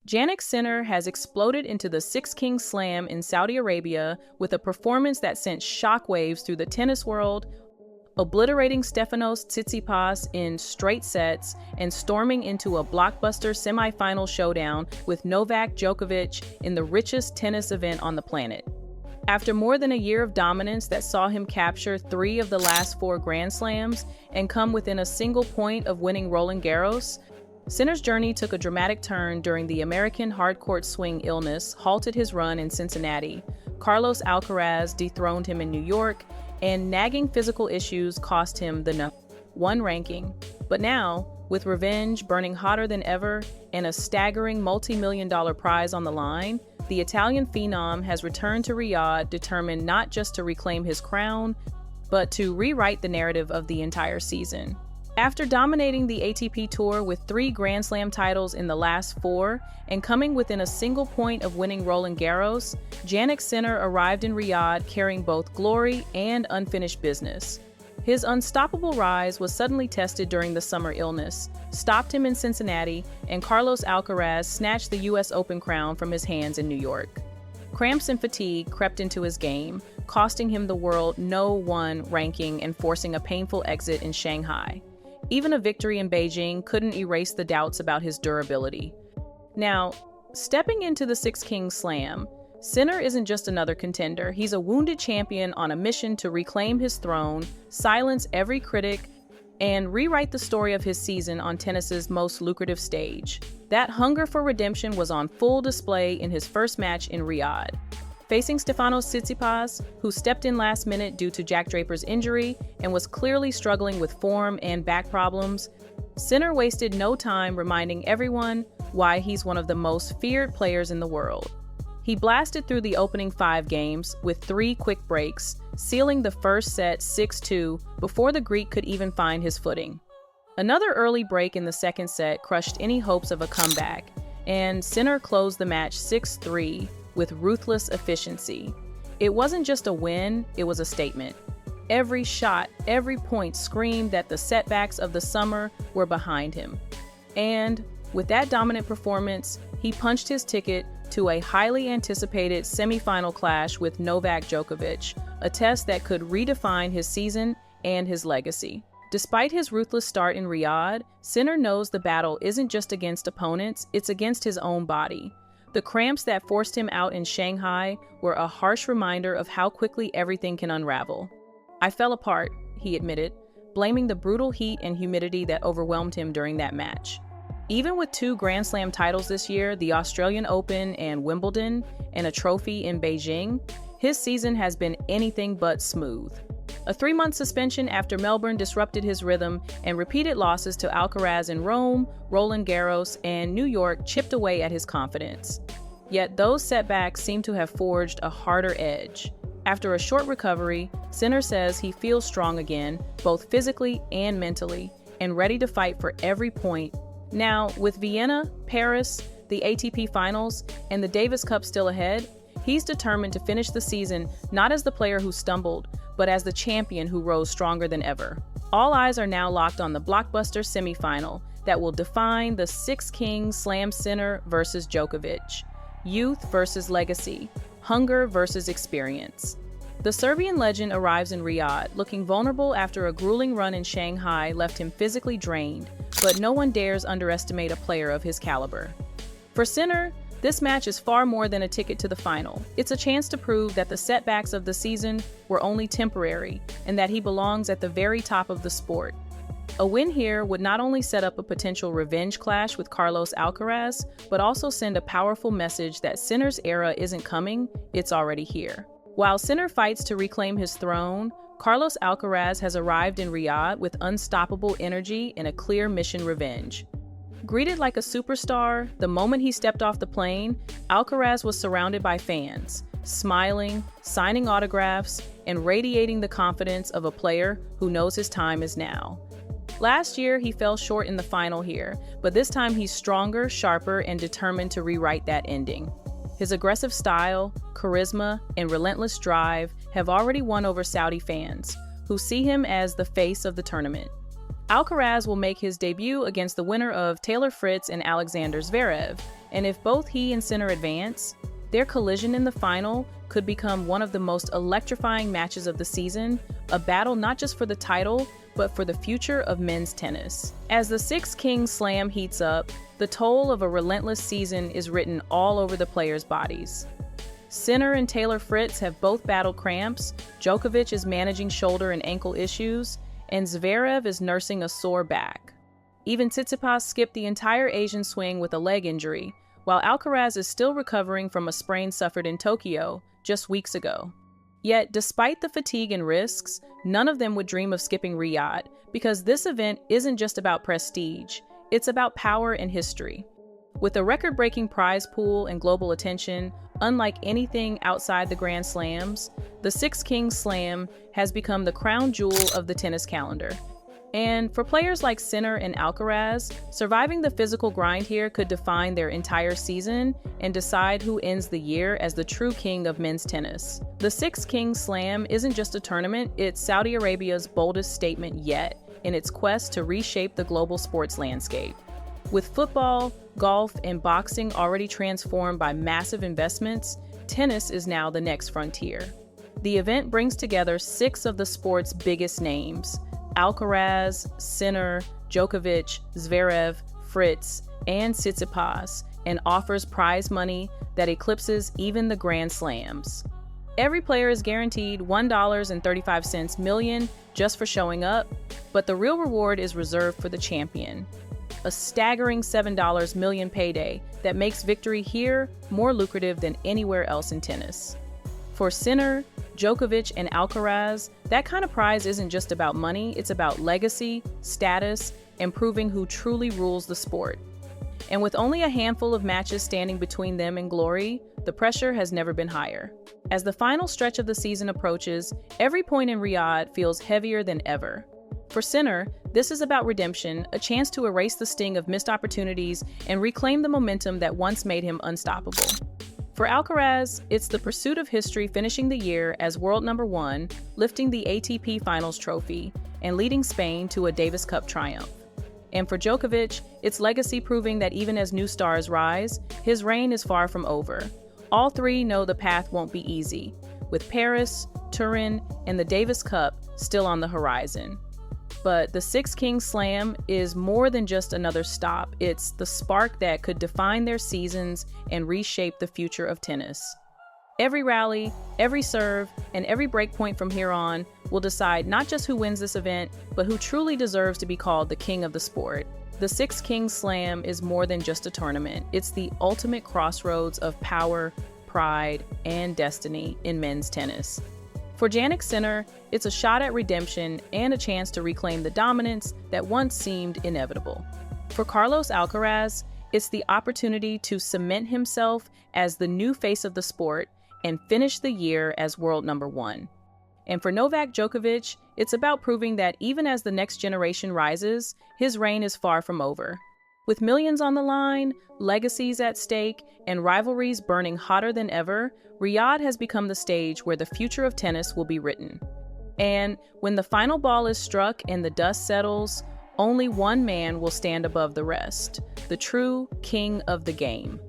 Jannik Sinner has exploded into the Six Kings Slam in Saudi Arabia with a performance that sent shockwaves through the tennis world, obliterating Stefanos Tsitsipas in straight sets and storming into a blockbuster semifinal showdown with Novak Djokovic in the richest tennis event on the planet. After more than a year of dominance that saw him capture 3 of the last 4 Grand Slams and come within a single point of winning Roland Garros, Sinner's journey took a dramatic turn during the American hardcourt swing illness halted his run in Cincinnati. Carlos Alcaraz dethroned him in New York, and nagging physical issues cost him the #1 ranking. But now, with revenge burning hotter than ever and a staggering multi-million-dollar prize on the line, the Italian phenom has returned to Riyadh determined not just to reclaim his crown, but to rewrite the narrative of the entire season. After dominating the ATP Tour with 3 Grand Slam titles in the last 4 and coming within a single point of winning Roland Garros, Jannik Sinner arrived in Riyadh carrying both glory and unfinished business. His unstoppable rise was suddenly tested during the summer illness, stopped him in Cincinnati, and Carlos Alcaraz snatched the US Open crown from his hands in New York. Cramps and fatigue crept into his game, costing him the world No. 1 ranking and forcing a painful exit in Shanghai. Even a victory in Beijing couldn't erase the doubts about his durability. Now, stepping into the Six Kings Slam, Sinner isn't just another contender. He's a wounded champion on a mission to reclaim his throne, silence every critic, and rewrite the story of his season on tennis's most lucrative stage. That hunger for redemption was on full display in his first match in Riyadh. Facing Stefanos Tsitsipas, who stepped in last minute due to Jack Draper's injury and was clearly struggling with form and back problems, Sinner wasted no time reminding everyone why he's one of the most feared players in the world. He blasted through the opening 5 games with 3 quick breaks, sealing the first set 6-2 before the Greek could even find his footing. Another early break in the second set crushed any hopes of a comeback, and Sinner closed the match 6-3 with ruthless efficiency. It wasn't just a win, it was a statement. Every shot, every point screamed that the setbacks of the summer were behind him. And with that dominant performance, he punched his ticket to a highly anticipated semifinal clash with Novak Djokovic, a test that could redefine his season and his legacy. Despite his ruthless start in Riyadh, Sinner knows the battle isn't just against opponents, it's against his own body. The cramps that forced him out in Shanghai were a harsh reminder of how quickly everything can unravel. "I fell apart," he admitted, blaming the brutal heat and humidity that overwhelmed him during that match. Even with 2 Grand Slam titles this year, the Australian Open and Wimbledon, and a trophy in Beijing, his season has been anything but smooth. A 3-month suspension after Melbourne disrupted his rhythm, and repeated losses to Alcaraz in Rome, Roland Garros, and New York chipped away at his confidence. Yet those setbacks seem to have forged a harder edge. After a short recovery, Sinner says he feels strong again, both physically and mentally, and ready to fight for every point. Now, with Vienna, Paris, the ATP Finals, and the Davis Cup still ahead, he's determined to finish the season not as the player who stumbled, but as the champion who rose stronger than ever. All eyes are now locked on the blockbuster semifinal that will define the Six Kings Slam Sinner versus Djokovic. Youth versus legacy. Hunger versus experience. The Serbian legend arrives in Riyadh, looking vulnerable after a grueling run in Shanghai left him physically drained, but no one dares underestimate a player of his caliber. For Sinner, this match is far more than a ticket to the final. It's a chance to prove that the setbacks of the season were only temporary and that he belongs at the very top of the sport. A win here would not only set up a potential revenge clash with Carlos Alcaraz, but also send a powerful message that Sinner's era isn't coming, it's already here. While Sinner fights to reclaim his throne, Carlos Alcaraz has arrived in Riyadh with unstoppable energy and a clear mission: revenge. Greeted like a superstar, the moment he stepped off the plane, Alcaraz was surrounded by fans, smiling, signing autographs, and radiating the confidence of a player who knows his time is now. Last year, he fell short in the final here, but this time he's stronger, sharper, and determined to rewrite that ending. His aggressive style, charisma, and relentless drive have already won over Saudi fans, who see him as the face of the tournament. Alcaraz will make his debut against the winner of Taylor Fritz and Alexander Zverev, and if both he and Sinner advance, their collision in the final could become one of the most electrifying matches of the season, a battle not just for the title, but for the future of men's tennis. As the Six Kings Slam heats up, the toll of a relentless season is written all over the players' bodies. Sinner and Taylor Fritz have both battled cramps, Djokovic is managing shoulder and ankle issues, and Zverev is nursing a sore back. Even Tsitsipas skipped the entire Asian swing with a leg injury, while Alcaraz is still recovering from a sprain suffered in Tokyo just weeks ago. Yet, despite the fatigue and risks, none of them would dream of skipping Riyadh, because this event isn't just about prestige, it's about power and history. With a record-breaking prize pool and global attention, unlike anything outside the Grand Slams, the Six Kings Slam has become the crown jewel of the tennis calendar. And for players like Sinner and Alcaraz, surviving the physical grind here could define their entire season and decide who ends the year as the true king of men's tennis. The Six Kings Slam isn't just a tournament, it's Saudi Arabia's boldest statement yet in its quest to reshape the global sports landscape. With football, golf, and boxing already transformed by massive investments, tennis is now the next frontier. The event brings together 6 of the sport's biggest names: Alcaraz, Sinner, Djokovic, Zverev, Fritz, and Tsitsipas, and offers prize money that eclipses even the Grand Slams. Every player is guaranteed $1.35 million just for showing up, but the real reward is reserved for the champion. A staggering $7 million payday that makes victory here more lucrative than anywhere else in tennis. For Sinner, Djokovic, and Alcaraz, that kind of prize isn't just about money, it's about legacy, status, and proving who truly rules the sport. And with only a handful of matches standing between them and glory, the pressure has never been higher. As the final stretch of the season approaches, every point in Riyadh feels heavier than ever. For Sinner, this is about redemption, a chance to erase the sting of missed opportunities and reclaim the momentum that once made him unstoppable. For Alcaraz, it's the pursuit of history, finishing the year as world number 1, lifting the ATP Finals trophy, and leading Spain to a Davis Cup triumph. And for Djokovic, it's legacy, proving that even as new stars rise, his reign is far from over. All three know the path won't be easy, with Paris, Turin, and the Davis Cup still on the horizon. But the Six Kings Slam is more than just another stop. It's the spark that could define their seasons and reshape the future of tennis. Every rally, every serve, and every breakpoint from here on will decide not just who wins this event, but who truly deserves to be called the king of the sport. The Six Kings Slam is more than just a tournament. It's the ultimate crossroads of power, pride, and destiny in men's tennis. For Jannik Sinner, it's a shot at redemption and a chance to reclaim the dominance that once seemed inevitable. For Carlos Alcaraz, it's the opportunity to cement himself as the new face of the sport and finish the year as world number 1. And for Novak Djokovic, it's about proving that even as the next generation rises, his reign is far from over. With millions on the line, legacies at stake, and rivalries burning hotter than ever, Riyadh has become the stage where the future of tennis will be written. And when the final ball is struck and the dust settles, only one man will stand above the rest, the true king of the game.